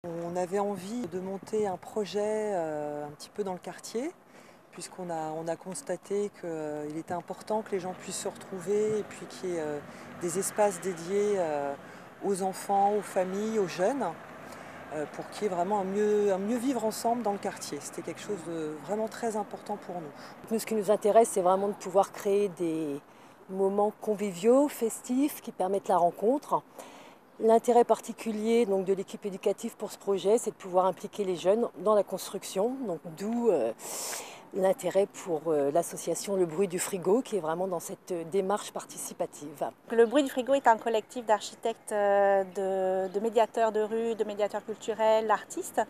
On avait envie de monter un projet un petit peu dans le quartier, puisqu'on a constaté qu'il était important que les gens puissent se retrouver et puis qu'il y ait des espaces dédiés aux enfants, aux familles, aux jeunes, pour qu'il y ait vraiment un mieux vivre ensemble dans le quartier. C'était quelque chose de vraiment très important pour nous. Nous, ce qui nous intéresse, c'est vraiment de pouvoir créer des moments conviviaux, festifs, qui permettent la rencontre. L'intérêt particulier donc, de l'équipe éducative pour ce projet, c'est de pouvoir impliquer les jeunes dans la construction, donc d'où l'intérêt pour l'association Le Bruit du Frigo, qui est vraiment dans cette démarche participative. Le Bruit du Frigo est un collectif d'architectes, de médiateurs de rue, de médiateurs culturels, d'artistes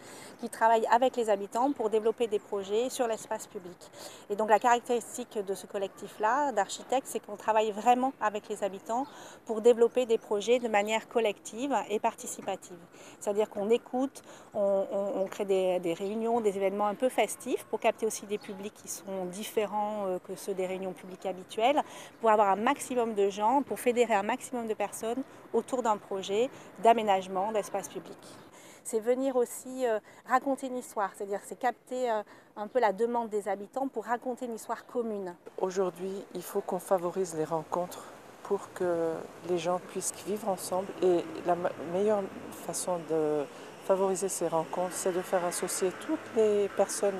qui travaillent avec les habitants pour développer des projets sur l'espace public. Et donc la caractéristique de ce collectif-là, d'architectes, c'est qu'on travaille vraiment avec les habitants pour développer des projets de manière collective et participative. C'est-à-dire qu'on écoute, on crée des réunions, des événements un peu festifs pour capter aussi des publics qui sont différents que ceux des réunions publiques habituelles, pour avoir un maximum de gens, pour fédérer un maximum de personnes autour d'un projet d'aménagement d'espace public. C'est venir aussi raconter une histoire, c'est-à-dire c'est capter un peu la demande des habitants pour raconter une histoire commune. Aujourd'hui, il faut qu'on favorise les rencontres pour que les gens puissent vivre ensemble. Et la meilleure façon de favoriser ces rencontres, c'est de faire associer toutes les personnes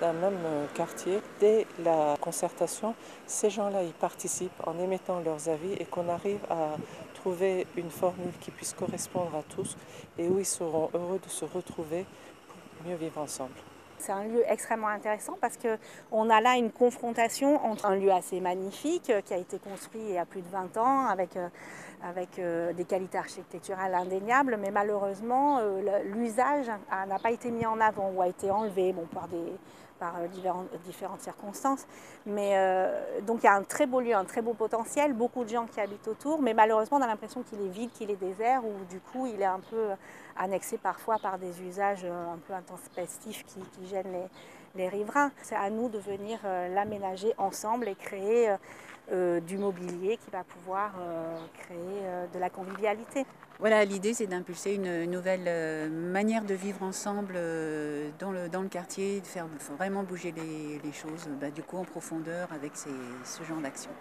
d'un même quartier. Dès la concertation, ces gens-là y participent en émettant leurs avis et qu'on arrive à trouver une formule qui puisse correspondre à tous et où ils seront heureux de se retrouver pour mieux vivre ensemble. C'est un lieu extrêmement intéressant parce qu'on a là une confrontation entre un lieu assez magnifique qui a été construit il y a plus de 20 ans avec des qualités architecturales indéniables, mais malheureusement l'usage n'a pas été mis en avant ou a été enlevé par différentes circonstances. Mais donc il y a un très beau lieu, un très beau potentiel, beaucoup de gens qui habitent autour, mais malheureusement on a l'impression qu'il est vide, qu'il est désert, ou du coup il est un peu annexé parfois par des usages un peu intempestifs qui gênent les riverains. C'est à nous de venir l'aménager ensemble et créer du mobilier qui va pouvoir créer de la convivialité. Voilà, l'idée c'est d'impulser une nouvelle manière de vivre ensemble dans le quartier, de faire vraiment bouger les choses du coup en profondeur avec ce genre d'action.